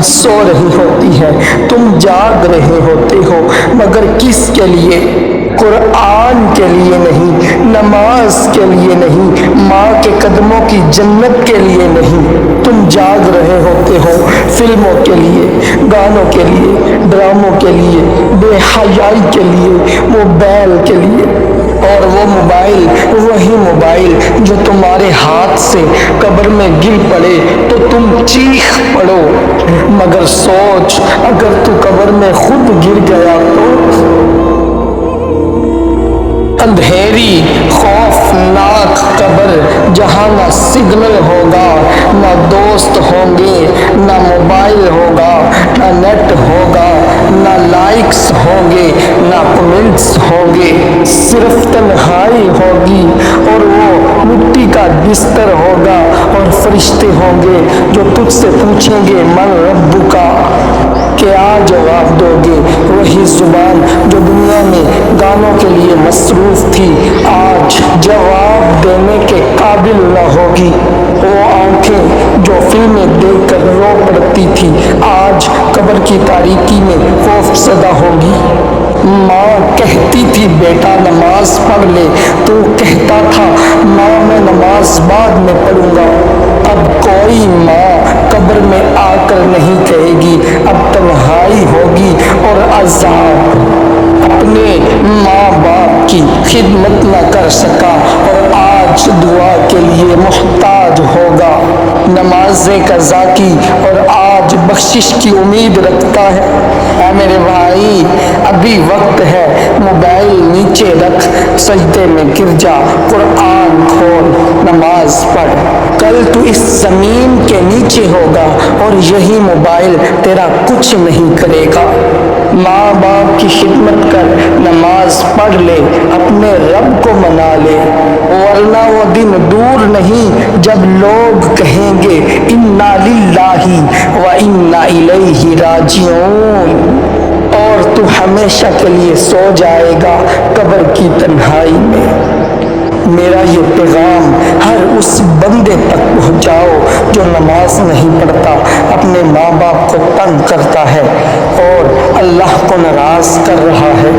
سو رہی ہوتی ہے، تم جاگ رہے ہوتے ہو، مگر کس کے لیے؟ قرآن کے لیے نہیں، نماز کے لیے نہیں، ماں کے قدموں کی جنت کے لیے نہیں۔ تم جاگ رہے ہوتے ہو فلموں کے لیے، گانوں کے لیے، ڈراموں کے لیے، بے حیائی کے لیے، موبائل کے لیے۔ اور وہ موبائل، وہی موبائل جو تمہارے ہاتھ سے قبر میں گر پڑے تو تم چیخ پڑو، مگر سوچ اگر تو قبر میں خود گر گیا تو؟ اندھیری خوفناک قبر جہاں نہ سگنل ہوگا، نہ دوست ہوں گے، نہ موبائل ہوگا، نہ نیٹ ہوگا، نہ لائکس ہوں گے، نہ کمنٹس ہوں گے، صرف تنہائی ہوگی اور وہ مٹی کا بستر ہوگا اور فرشتے ہوں گے جو تجھ سے پوچھیں گے من ربکا، کیا جواب دو گے؟ وہی زبان جو دنیا میں گانوں کے لیے مصروف تھی آج جواب دینے کے قابل نہ ہوگی، وہ آنکھیں جو فلمیں دیکھ کر رو پڑتی تھی آج قبر کی تاریکی میں خوف زدہ ہوگی۔ ماں کہتی تھی بیٹا نماز پڑھ لے، تو کہتا تھا ماں میں نماز بعد میں پڑھوں گا۔ اب کوئی ماں قبر میں آ کر نہیں کہے گی، اب تنہائی ہوگی اور عذاب۔ اپنے ماں باپ کی خدمت نہ کر سکا اور آج دعا کے لیے محتاج ہوگا، نمازیں قضا کی اور آج بخشش کی امید رکھتا ہے۔ اے میرے بھائی، ابھی وقت ہے، موبائل نیچے رکھ، سجدے میں گر جا، قرآن کھول، نماز پڑھ۔ کل تو اس زمین کے نیچے ہوگا اور یہی موبائل تیرا کچھ نہیں کرے گا۔ ماں باپ کی خدمت کر، نماز پڑھ لے، اپنے رب کو منا لے، ورنہ وہ دن دور نہیں جب لوگ کہیں گے انا للہ و انا الیہ راجعون، اور تو ہمیشہ کے لیے سو جائے گا قبر کی تنہائی میں۔ میرا یہ پیغام ہر اس بندے تک پہنچاؤ جو نماز نہیں پڑھتا، اپنے ماں باپ کو تنگ کرتا ہے اور اللہ کو ناراض کر رہا ہے۔